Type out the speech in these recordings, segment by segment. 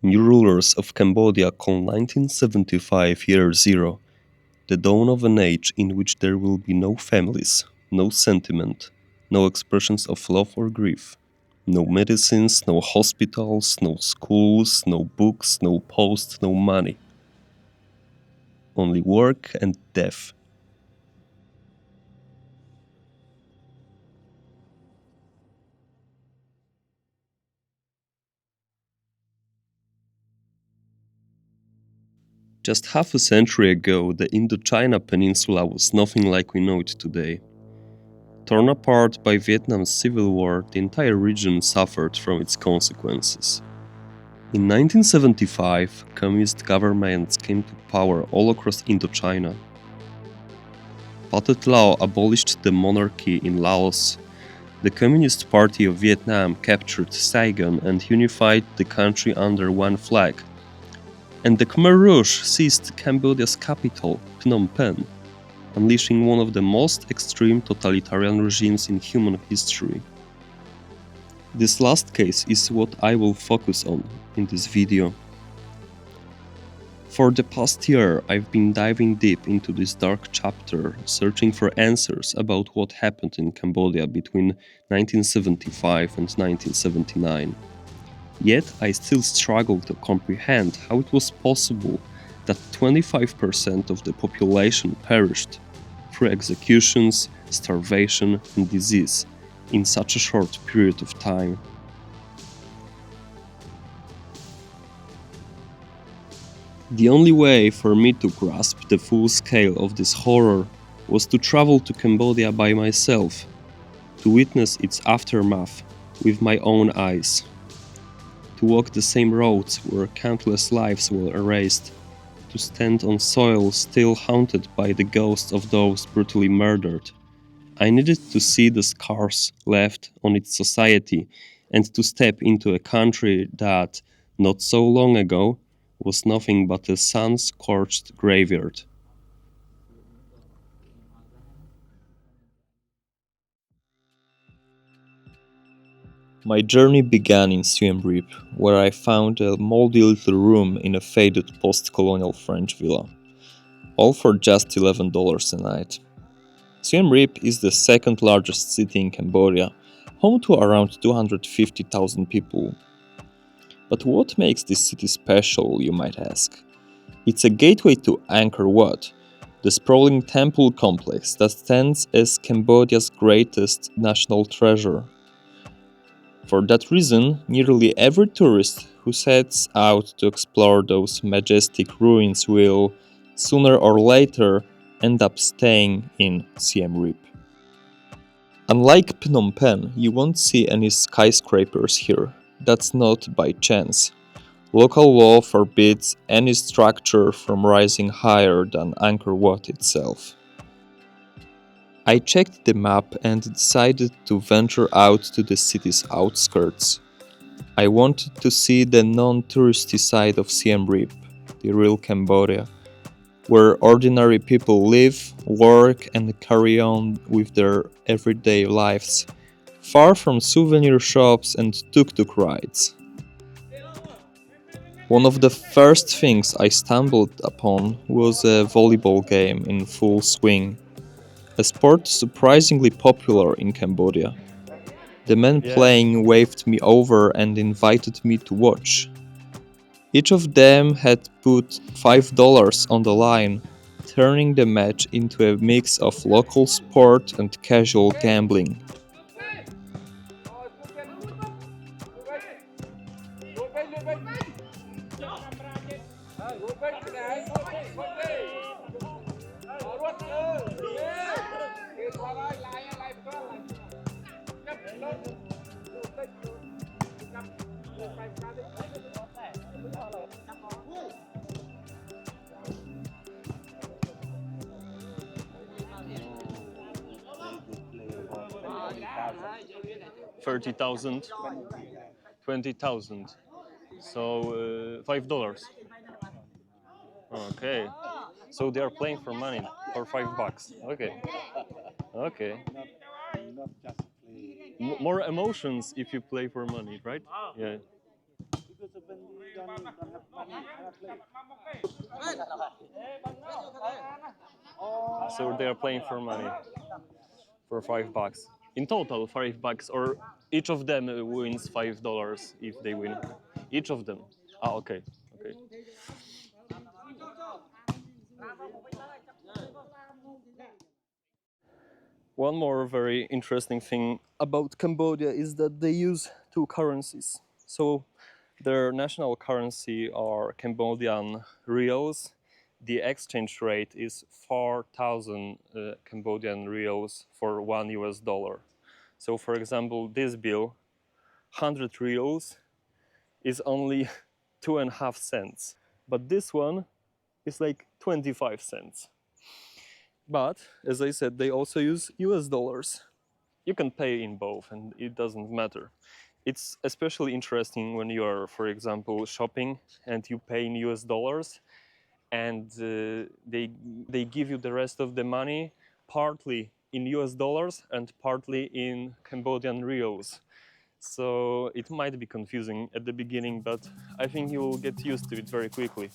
New rulers of Cambodia call 1975 year zero, the dawn of an age in which there will be no families, no sentiment, no expressions of love or grief, no medicines, no hospitals, no schools, no books, no post, no money. Only work and death. Just half a century ago, the Indochina Peninsula was nothing like we know it today. Torn apart by Vietnam's civil war, the entire region suffered from its consequences. In 1975, communist governments came to power all across Indochina. Pathet Lao abolished the monarchy in Laos. The Communist Party of Vietnam captured Saigon and unified the country under one flag. And the Khmer Rouge seized Cambodia's capital, Phnom Penh, unleashing one of the most extreme totalitarian regimes in human history. This last case is what I will focus on in this video. For the past year, I've been diving deep into this dark chapter, searching for answers about what happened in Cambodia between 1975 and 1979. Yet I still struggle to comprehend how it was possible that 25% of the population perished through executions, starvation, and disease in such a short period of time. The only way for me to grasp the full scale of this horror was to travel to Cambodia by myself, to witness its aftermath with my own eyes, to walk the same roads where countless lives were erased, to stand on soil still haunted by the ghosts of those brutally murdered. I needed to see the scars left on its society and to step into a country that, not so long ago, was nothing but a sun-scorched graveyard. My journey began in Siem Reap, where I found a moldy little room in a faded post-colonial French villa, all for just $11 a night. Siem Reap is the second largest city in Cambodia, home to around 250,000 people. But what makes this city special, you might ask? It's a gateway to Angkor Wat, the sprawling temple complex that stands as Cambodia's greatest national treasure. For that reason, nearly every tourist who sets out to explore those majestic ruins will, sooner or later, end up staying in Siem Reap. Unlike Phnom Penh, you won't see any skyscrapers here. That's not by chance. Local law forbids any structure from rising higher than Angkor Wat itself. I checked the map and decided to venture out to the city's outskirts. I wanted to see the non-touristy side of Siem Reap, the real Cambodia, where ordinary people live, work, and carry on with their everyday lives, far from souvenir shops and tuk-tuk rides. One of the first things I stumbled upon was a volleyball game in full swing, a sport surprisingly popular in Cambodia. The men playing waved me over and invited me to watch. Each of them had put $5 on the line, turning the match into a mix of local sport and casual gambling. $30,000, 20,000. So $5. Okay. So they are playing for money for $5. Okay. Okay. More emotions if you play for money, right? Yeah. So they are playing for money, for $5. In total, $5, or each of them wins $5 if they win. Each of them. Ah, okay, okay. One more very interesting thing about Cambodia is that they use two currencies. So their national currency are Cambodian reals. The exchange rate is 4,000 Cambodian reals for $1. So for example, this bill, 100 reals, is only 2.5 cents. But this one is like 25 cents. But as I said, they also use US dollars. You can pay in both and it doesn't matter. It's especially interesting when you are, for example, shopping and you pay in US dollars and they give you the rest of the money partly in US dollars and partly in Cambodian reals. So it might be confusing at the beginning, but I think you will get used to it very quickly.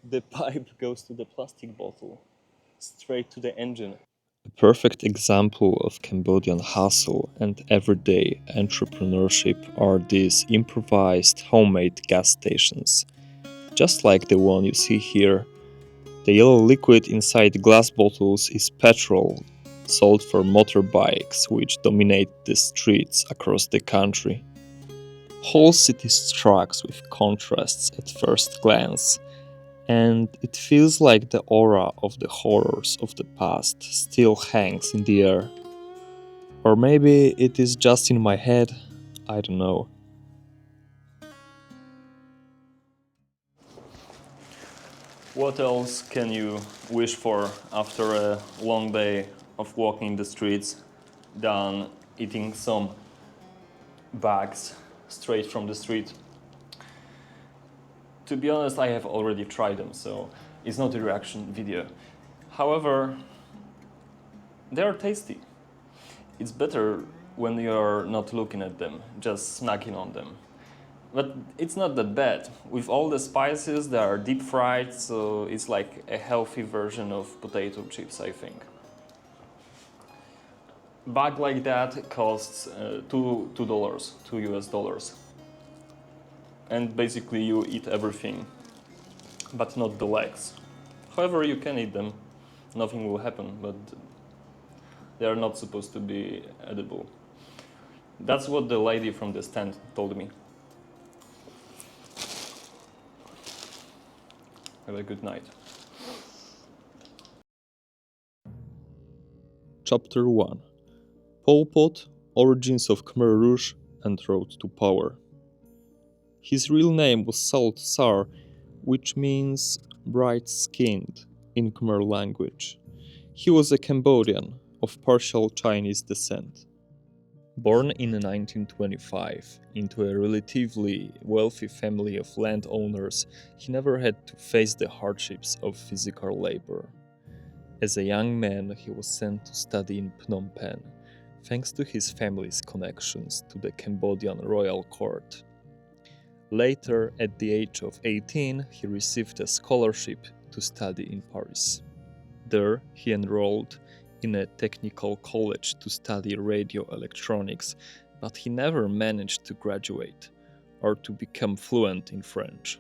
The pipe goes to the plastic bottle, straight to the engine. A perfect example of Cambodian hustle and everyday entrepreneurship are these improvised homemade gas stations. Just like the one you see here, the yellow liquid inside glass bottles is petrol sold for motorbikes which dominate the streets across the country. Whole city strikes with contrasts at first glance, and it feels like the aura of the horrors of the past still hangs in the air. Or maybe it is just in my head, I don't know. What else can you wish for after a long day of walking the streets than eating some bags straight from the street? To be honest, I have already tried them, so it's not a reaction video. However, they are tasty. It's better when you're not looking at them, just snacking on them. But it's not that bad. With all the spices, they are deep fried, so it's like a healthy version of potato chips, I think. Bag like that costs $2, $2 US. And basically you eat everything, but not the legs. However, you can eat them, nothing will happen, but they are not supposed to be edible. That's what the lady from the stand told me. Have a good night. Chapter 1: Pol Pot, Origins of Khmer Rouge and Road to Power. His real name was Salt Sar, which means bright-skinned in Khmer language. He was a Cambodian of partial Chinese descent. Born in 1925 into a relatively wealthy family of landowners, he never had to face the hardships of physical labor. As a young man, he was sent to study in Phnom Penh, thanks to his family's connections to the Cambodian royal court. Later, at the age of 18, he received a scholarship to study in Paris. There, he enrolled in a technical college to study radio electronics, but he never managed to graduate or to become fluent in French.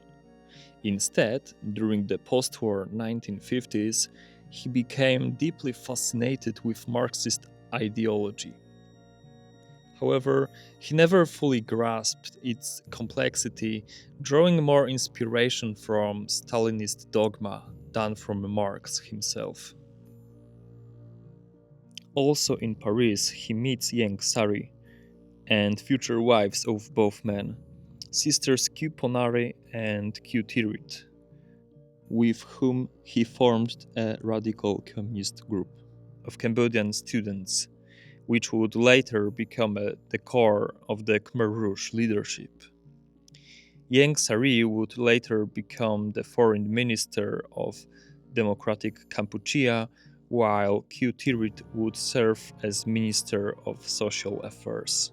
Instead, during the post-war 1950s, he became deeply fascinated with Marxist ideology. However, he never fully grasped its complexity, drawing more inspiration from Stalinist dogma than from Marx himself. Also in Paris, he meets Yang Sari and future wives of both men, sisters Q Ponari and Q Tirit, with whom he formed a radical communist group of Cambodian students, which would later become the core of the Khmer Rouge leadership. Yang Sari would later become the foreign minister of Democratic Kampuchea, while Q Tirit would serve as Minister of Social Affairs.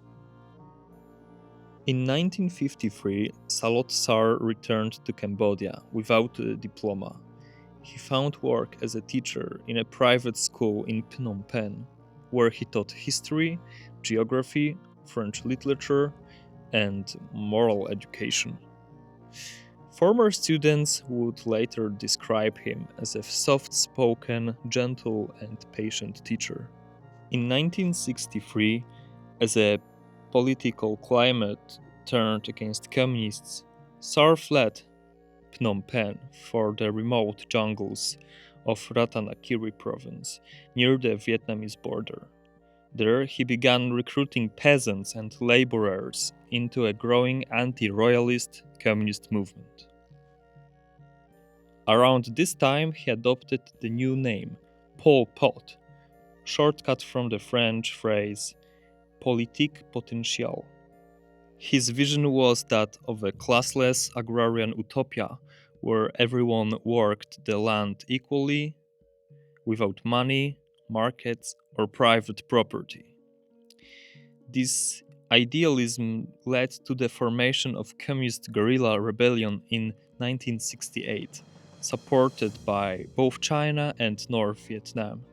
In 1953, Salot Sar returned to Cambodia without a diploma. He found work as a teacher in a private school in Phnom Penh, where he taught history, geography, French literature, and moral education. Former students would later describe him as a soft spoken, gentle, and patient teacher. In 1963, as a political climate turned against communists, Sar fled Phnom Penh for the remote jungles of Ratanakiri province near the Vietnamese border. There, he began recruiting peasants and laborers into a growing anti-royalist communist movement. Around this time, he adopted the new name, Pol Pot, shortcut from the French phrase politique potentielle. His vision was that of a classless agrarian utopia where everyone worked the land equally, without money, markets, or private property. This idealism led to the formation of Communist guerrilla rebellion in 1968, supported by both China and North Vietnam.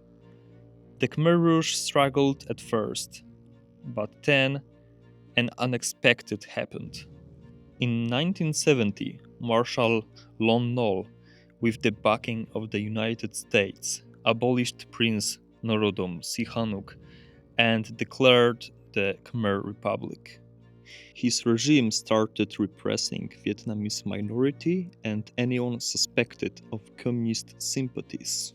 The Khmer Rouge struggled at first, but then an unexpected happened. In 1970, Marshal Lon Nol, with the backing of the United States, abolished Prince Norodom Sihanouk and declared the Khmer Republic. His regime started repressing Vietnamese minority and anyone suspected of communist sympathies.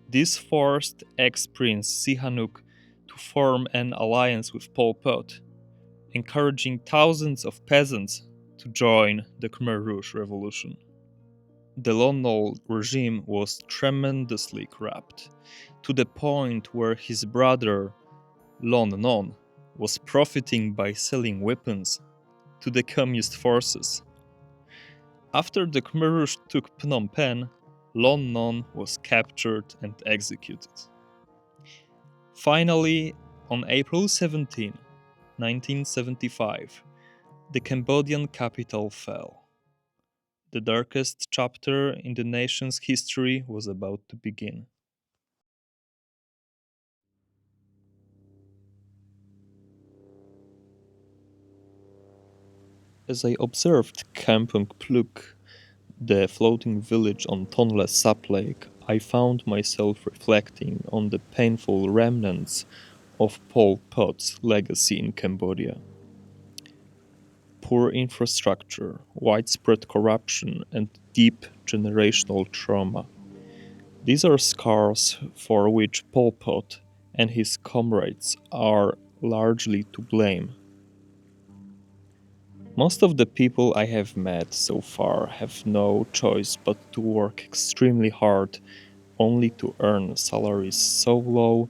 This forced ex-Prince Sihanouk to form an alliance with Pol Pot, encouraging thousands of peasants to join the Khmer Rouge revolution. The Lon Nol regime was tremendously corrupt, to the point where his brother Lon Non was profiting by selling weapons to the communist forces. After the Khmer Rouge took Phnom Penh, Lon Non was captured and executed. Finally, on April 17, 1975, the Cambodian capital fell. The darkest chapter in the nation's history was about to begin. As I observed Kampong Pluk, the floating village on Tonle Sap Lake, I found myself reflecting on the painful remnants of Pol Pot's legacy in Cambodia. Poor infrastructure, widespread corruption, and deep generational trauma. These are scars for which Pol Pot and his comrades are largely to blame. Most of the people I have met so far have no choice but to work extremely hard only to earn salaries so low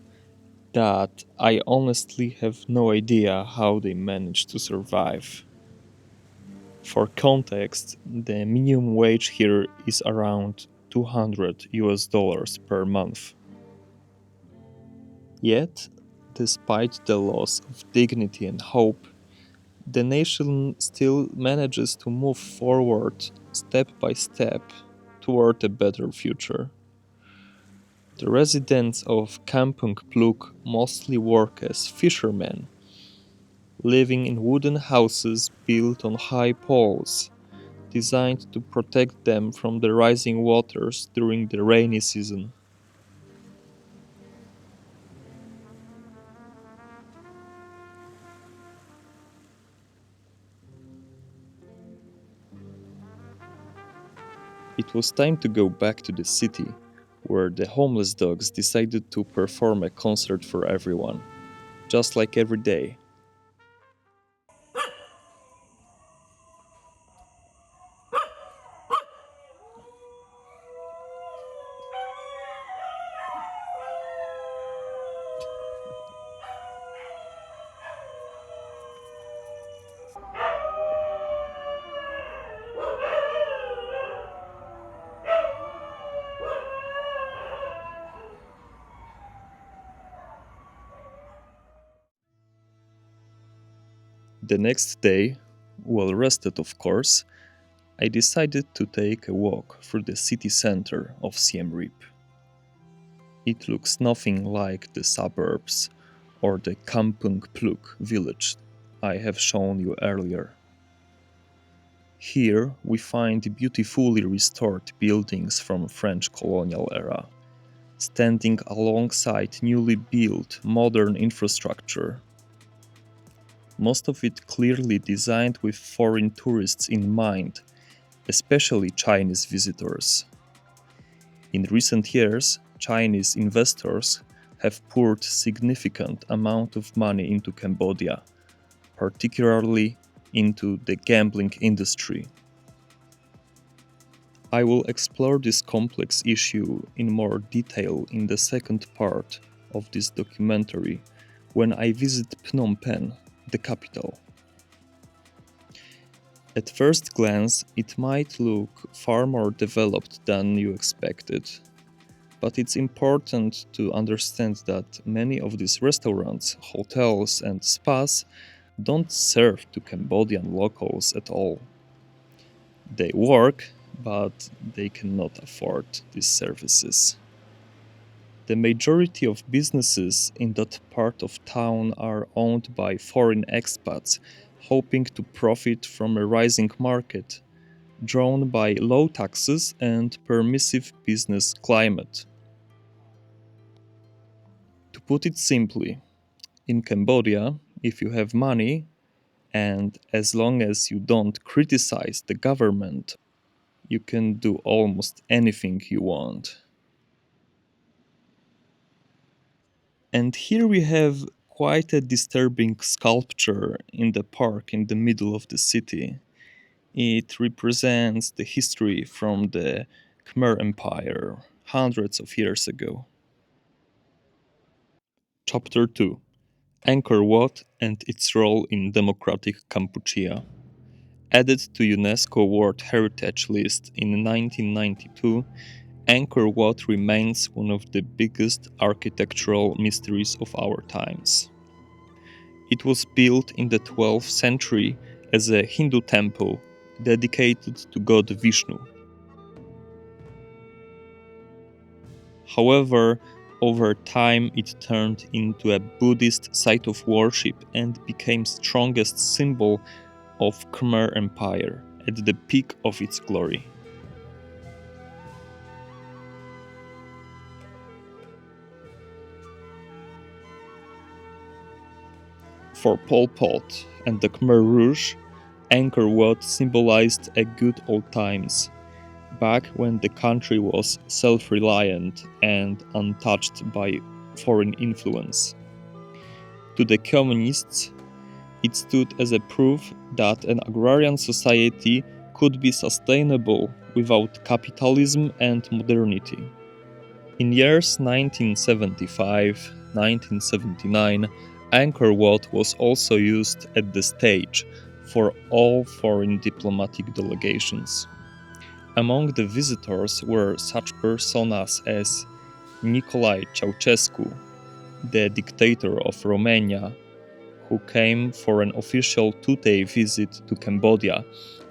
that I honestly have no idea how they manage to survive. For context, the minimum wage here is around 200 US dollars per month. Yet, despite the loss of dignity and hope, the nation still manages to move forward step by step toward a better future. The residents of Kampong Pluk mostly work as fishermen, living in wooden houses built on high poles, designed to protect them from the rising waters during the rainy season. It was time to go back to the city, where the homeless dogs decided to perform a concert for everyone, just like every day. The next day, well rested of course, I decided to take a walk through the city center of Siem Reap. It looks nothing like the suburbs or the Kampung Pluk village I have shown you earlier. Here we find beautifully restored buildings from French colonial era, standing alongside newly built modern infrastructure. Most of it clearly designed with foreign tourists in mind, especially Chinese visitors. In recent years, Chinese investors have poured significant amount of money into Cambodia, particularly into the gambling industry. I will explore this complex issue in more detail in the second part of this documentary when I visit Phnom Penh, the capital. At first glance, it might look far more developed than you expected. But it's important to understand that many of these restaurants, hotels, and spas don't serve to Cambodian locals at all. They work, but they cannot afford these services. The majority of businesses in that part of town are owned by foreign expats hoping to profit from a rising market, drawn by low taxes and permissive business climate. To put it simply, in Cambodia, if you have money, and as long as you don't criticize the government, you can do almost anything you want. And here we have quite a disturbing sculpture in the park in the middle of the city. It represents the history from the Khmer Empire hundreds of years ago. Chapter 2: Angkor Wat and its role in democratic Kampuchea. Added to UNESCO World Heritage List in 1992, Angkor Wat remains one of the biggest architectural mysteries of our times. It was built in the 12th century as a Hindu temple dedicated to god Vishnu. However, over time it turned into a Buddhist site of worship and became strongest symbol of Khmer Empire at the peak of its glory. For Pol Pot and the Khmer Rouge, Angkor Wat symbolized a good old times, back when the country was self-reliant and untouched by foreign influence. To the communists, it stood as a proof that an agrarian society could be sustainable without capitalism and modernity. In years 1975-1979, Angkor Wat was also used as the stage for all foreign diplomatic delegations. Among the visitors were such personas as Nicolae Ceausescu, the dictator of Romania, who came for an official two-day visit to Cambodia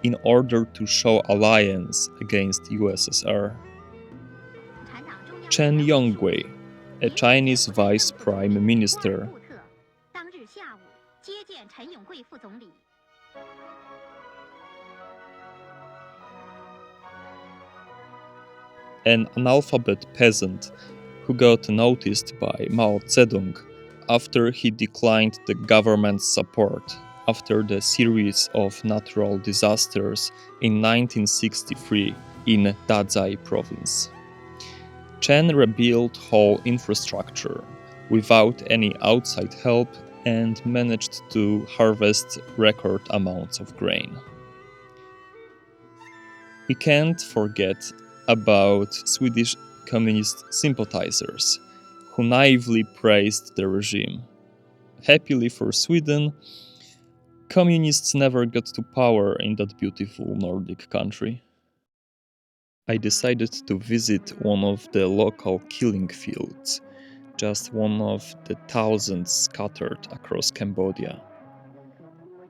in order to show alliance against USSR. Chen Yonghui, a Chinese vice prime minister, an analphabet peasant who got noticed by Mao Zedong after he declined the government's support after the series of natural disasters in 1963 in Dadzai province. Chen rebuilt whole infrastructure without any outside help and managed to harvest record amounts of grain. We can't forget about Swedish communist sympathizers who naively praised the regime. Happily for Sweden, communists never got to power in that beautiful Nordic country. I decided to visit one of the local killing fields, just one of the thousands scattered across Cambodia.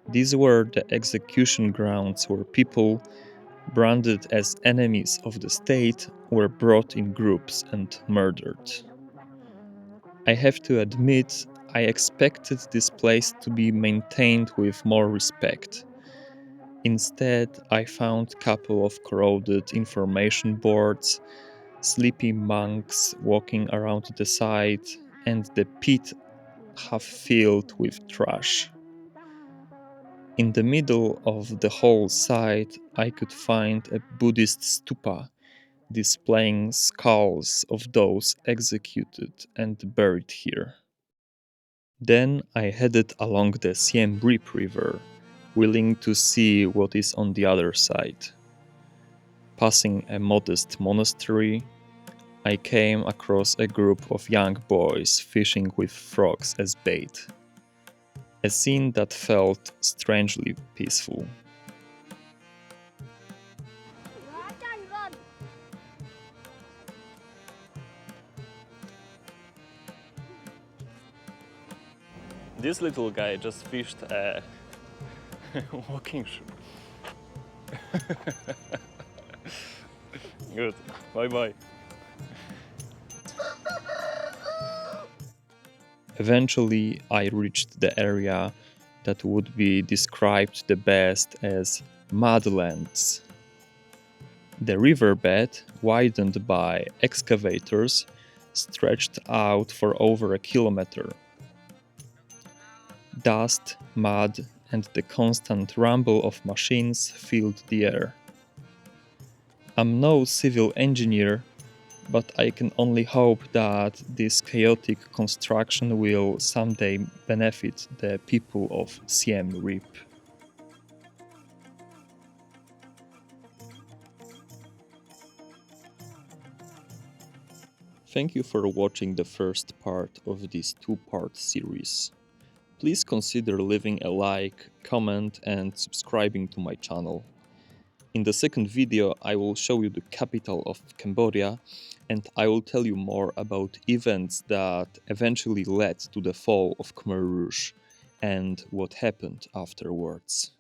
These were the execution grounds where people, branded as enemies of the state, were brought in groups and murdered. I have to admit, I expected this place to be maintained with more respect. Instead, I found a couple of corroded information boards, sleepy monks walking around the site, and the pit half filled with trash. In the middle of the whole site, I could find a Buddhist stupa displaying skulls of those executed and buried here. Then I headed along the Siem Reap River, willing to see what is on the other side. Passing a modest monastery, I came across a group of young boys fishing with frogs as bait. A scene that felt strangely peaceful. This little guy just fished a walking shoe. Good. Bye bye. Eventually, I reached the area that would be described the best as Madlands. The riverbed, widened by excavators, stretched out for over a kilometer. Dust, mud, and the constant rumble of machines filled the air. I'm no civil engineer, but I can only hope that this chaotic construction will someday benefit the people of Siem Reap. Thank you for watching the first part of this two-part series. Please consider leaving a like, comment, and subscribing to my channel. In the second video, I will show you the capital of Cambodia, and I will tell you more about events that eventually led to the fall of Khmer Rouge and what happened afterwards.